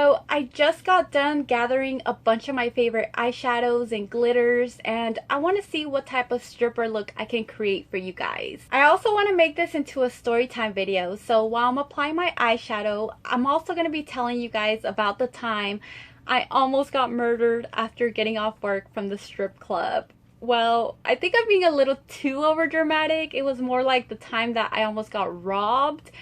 So I just got done gathering a bunch of my favorite eyeshadows and glitters, and I want to see what type of stripper look I can create for you guys. I also want to make this into a story time video, so while I'm applying my eyeshadow, I'm also going to be telling you guys about the time I almost got murdered after getting off work from the strip club. Well, I think I'm being a little too overdramatic. It was more like the time that I almost got robbed.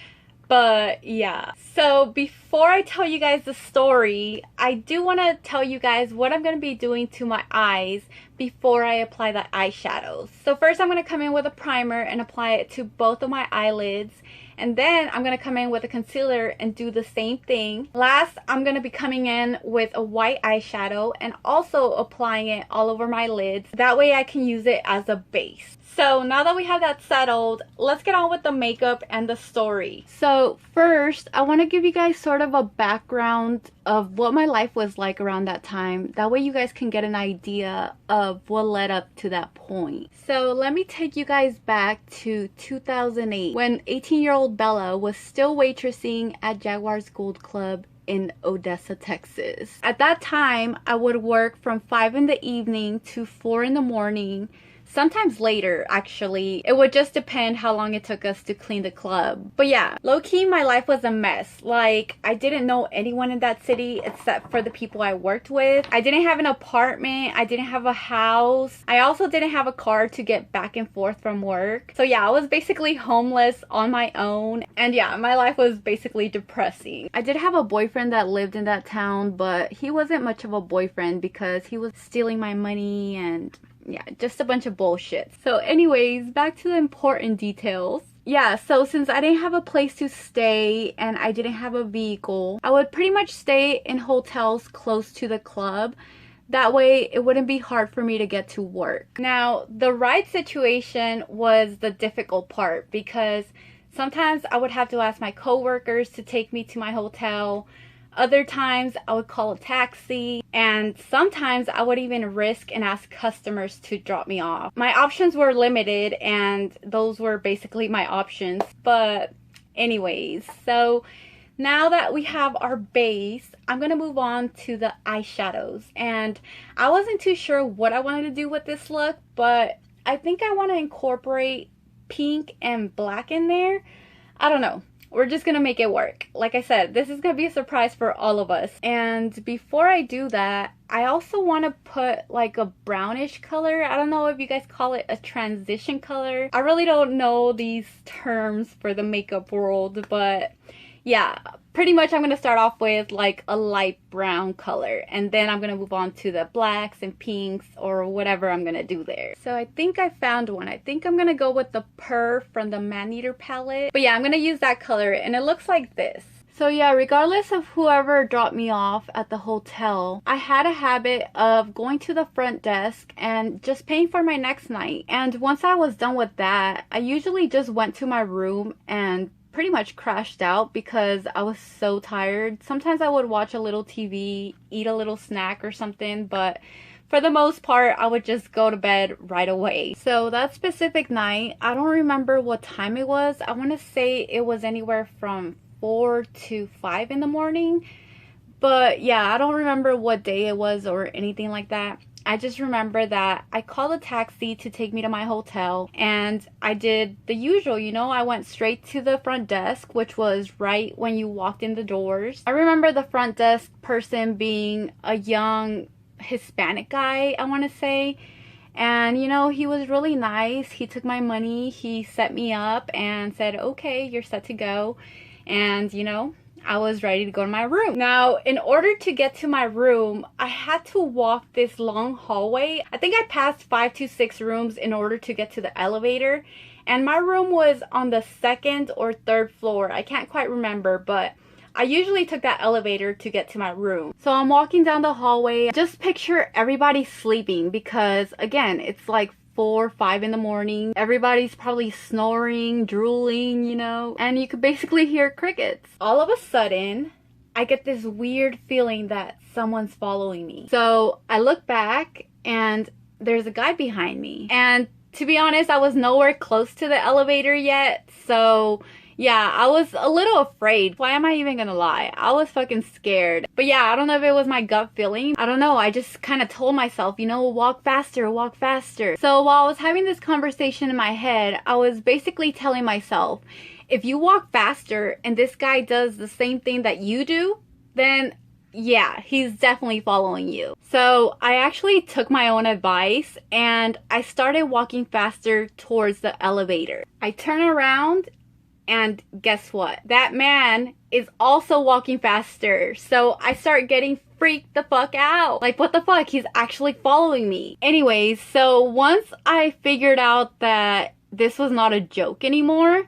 But yeah, so before I tell you guys the story, I do want to tell you guys what I'm going to be doing to my eyes before I apply the eyeshadows. So first I'm going to come in with a primer and apply it to both of my eyelids. And then I'm going to come in with a concealer and do the same thing. Last, I'm going to be coming in with a white eyeshadow and also applying it all over my lids. That way I can use it as a base. So now that we have that settled, let's get on with the makeup and the story. So first, I want to give you guys sort of a background of what my life was like around that time. That way you guys can get an idea of what led up to that point. So let me take you guys back to 2008 when 18-year-old Bella was still waitressing at Jaguar's Gold Club in Odessa, Texas. At that time, I would work from 5 in the evening to 4 in the morning. Sometimes later, actually. It would just depend how long it took us to clean the club. But yeah, low-key, my life was a mess. Like, I didn't know anyone in that city except for the people I worked with. I didn't have an apartment. I didn't have a house. I also didn't have a car to get back and forth from work. So yeah, I was basically homeless on my own. And yeah, my life was basically depressing. I did have a boyfriend that lived in that town, but he wasn't much of a boyfriend because he was stealing my money and yeah, just a bunch of bullshit. So anyways, back to the important details. Yeah, so since I didn't have a place to stay and I didn't have a vehicle, I would pretty much stay in hotels close to the club. That way it wouldn't be hard for me to get to work. Now, the ride situation was the difficult part because sometimes I would have to ask my coworkers to take me to my hotel. Other times I would call a taxi, and sometimes I would even risk and ask customers to drop me off. My options were limited and those were basically my options. But anyways, so now that we have our base, I'm gonna move on to the eyeshadows. And I wasn't too sure what I wanted to do with this look, but I think I want to incorporate pink and black in there. I don't know. We're just gonna make it work. Like I said, this is gonna be a surprise for all of us. And before I do that, I also want to put like a brownish color. I don't know if you guys call it a transition color. I really don't know these terms for the makeup world, but yeah, pretty much I'm going to start off with like a light brown color, and then I'm going to move on to the blacks and pinks or whatever I'm going to do there. So I think I found one. I think I'm going to go with the Purr from the Maneater palette. But yeah, I'm going to use that color and it looks like this. So yeah, regardless of whoever dropped me off at the hotel, I had a habit of going to the front desk and just paying for my next night. And once I was done with that, I usually just went to my room and pretty much crashed out because I was so tired. Sometimes I would watch a little TV, eat a little snack or something, but for the most part, I would just go to bed right away. So that specific night, I don't remember what time it was. I want to say it was anywhere from 4 to 5 in the morning. But yeah, I don't remember what day it was or anything like that. I just remember that I called a taxi to take me to my hotel, and I did the usual, you know, I went straight to the front desk, which was right when you walked in the doors. I remember the front desk person being a young Hispanic guy, I want to say. And you know, he was really nice. He took my money, he set me up and said, okay, you're set to go. And you know, I was ready to go to my room. Now, in order to get to my room, I had to walk this long hallway. I think I passed 5 to 6 rooms in order to get to the elevator. And my room was on the 2nd or 3rd floor. I can't quite remember, but I usually took that elevator to get to my room. So I'm walking down the hallway. Just picture everybody sleeping because, again, it's like 4 or 5 in the morning. Everybody's probably snoring, drooling, you know, and you could basically hear crickets. All of a sudden, I get this weird feeling that someone's following me. So I look back and there's a guy behind me. And to be honest, I was nowhere close to the elevator yet. So Yeah, I was a little afraid. Why am I even gonna lie? I was fucking scared. But yeah, I don't know if it was my gut feeling. I don't know. I just kind of told myself, you know, walk faster, walk faster. So while I was having this conversation in my head, I was basically telling myself, if you walk faster and this guy does the same thing that you do, then yeah, he's definitely following you. So I actually took my own advice and I started walking faster towards the elevator. I turn around and guess what? That man is also walking faster. So I start getting freaked the fuck out. Like, what the fuck? He's actually following me. Anyways, so once I figured out that this was not a joke anymore,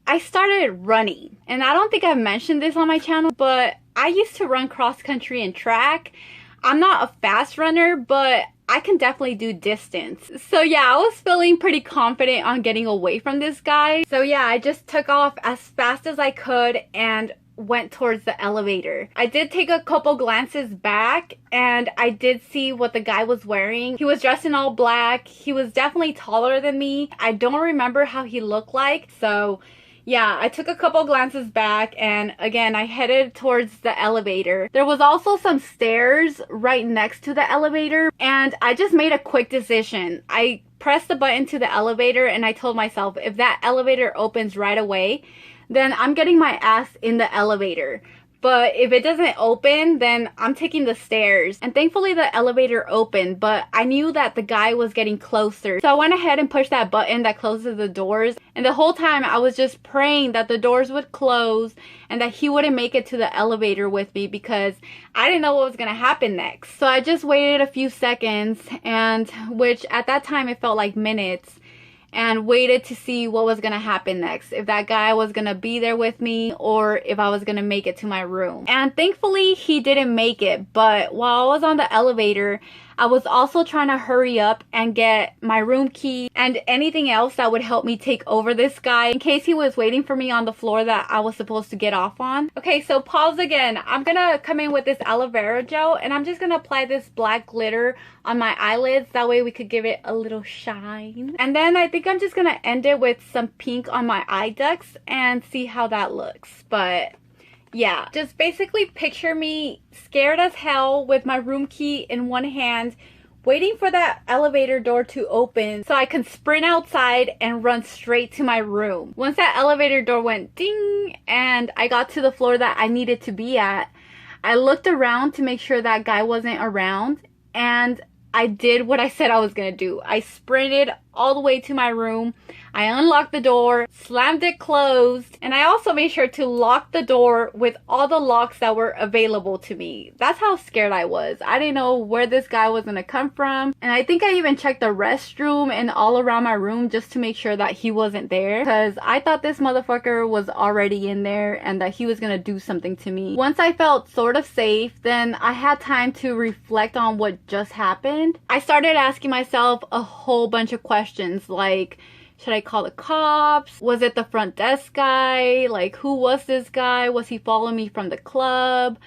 I started running. And I don't think I've mentioned this on my channel, but I used to run cross country and track. I'm not a fast runner, but I can definitely do distance. So yeah, I was feeling pretty confident on getting away from this guy. So yeah, I just took off as fast as I could and went towards the elevator. I did take a couple glances back and I did see what the guy was wearing. He was dressed in all black. He was definitely taller than me. I don't remember how he looked like. So yeah, I took a couple glances back and again, I headed towards the elevator. There was also some stairs right next to the elevator and I just made a quick decision. I pressed the button to the elevator and I told myself, if that elevator opens right away, then I'm getting my ass in the elevator. But if it doesn't open, then I'm taking the stairs. And thankfully the elevator opened, but I knew that the guy was getting closer. So I went ahead and pushed that button that closes the doors. And the whole time I was just praying that the doors would close and that he wouldn't make it to the elevator with me because I didn't know what was gonna happen next. So I just waited a few seconds, and which at that time it felt like minutes, and waited to see what was gonna happen next. If that guy was gonna be there with me or if I was gonna make it to my room. And thankfully he didn't make it, but while I was on the elevator, I was also trying to hurry up and get my room key and anything else that would help me take over this guy in case he was waiting for me on the floor that I was supposed to get off on. Okay, so pause again. I'm gonna come in with this aloe vera gel and I'm just gonna apply this black glitter on my eyelids. That way we could give it a little shine. And then I think I'm just gonna end it with some pink on my eye ducts and see how that looks. But yeah, just basically picture me scared as hell with my room key in one hand, waiting for that elevator door to open so I can sprint outside and run straight to my room. Once that elevator door went ding and I got to the floor that I needed to be at, I looked around to make sure that guy wasn't around and I did what I said I was gonna do. I sprinted all the way to my room. I unlocked the door, slammed it closed, and I also made sure to lock the door with all the locks that were available to me. That's how scared I was. I didn't know where this guy was gonna come from. And I think I even checked the restroom and all around my room just to make sure that he wasn't there, because I thought this motherfucker was already in there and that he was gonna do something to me. Once I felt sort of safe, then I had time to reflect on what just happened. I started asking myself a whole bunch of questions like, should I call the cops? Was it the front desk guy? Like, who was this guy? Was he following me from the club?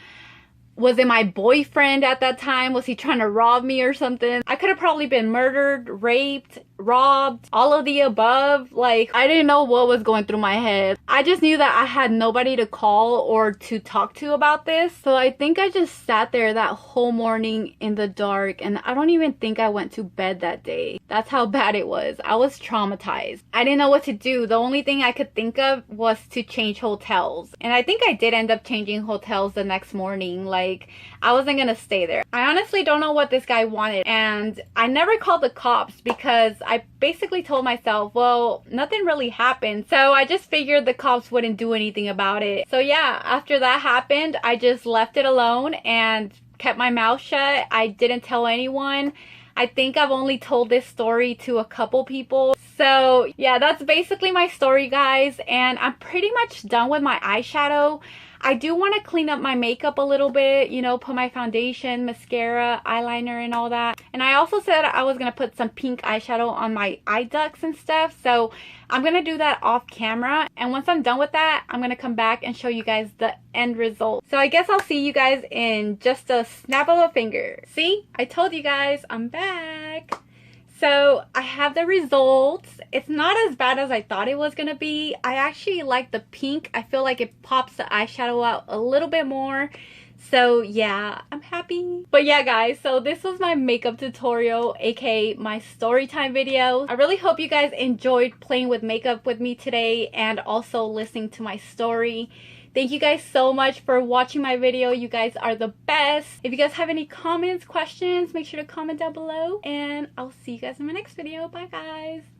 Was it my boyfriend at that time? Was he trying to rob me or something? I could have probably been murdered, raped, robbed, all of the above. Like, I didn't know what was going through my head. I just knew that I had nobody to call or to talk to about this. So I think I just sat there that whole morning in the dark, and I don't even think I went to bed that day. That's how bad it was. I was traumatized. I didn't know what to do. The only thing I could think of was to change hotels. And I think I did end up changing hotels the next morning. Like, I wasn't gonna stay there. I honestly don't know what this guy wanted, and I never called the cops because I basically told myself, well, nothing really happened, so I just figured the cops wouldn't do anything about it. So yeah, after that happened, I just left it alone and kept my mouth shut. I didn't tell anyone. I think I've only told this story to a couple people. So yeah, that's basically my story, guys, and I'm pretty much done with my eyeshadow. I do want to clean up my makeup a little bit, you know, put my foundation, mascara, eyeliner, and all that. And I also said I was going to put some pink eyeshadow on my eye ducts and stuff. So I'm going to do that off camera. And once I'm done with that, I'm going to come back and show you guys the end result. So I guess I'll see you guys in just a snap of a finger. See? I told you guys I'm back. So I have the results. It's not as bad as I thought it was gonna be. I actually like the pink. I feel like it pops the eyeshadow out a little bit more. So yeah, I'm happy. But yeah guys, so this was my makeup tutorial, aka my story time video. I really hope you guys enjoyed playing with makeup with me today and also listening to my story. Thank you guys so much for watching my video. You guys are the best. If you guys have any comments, questions, make sure to comment down below. And I'll see you guys in my next video. Bye guys.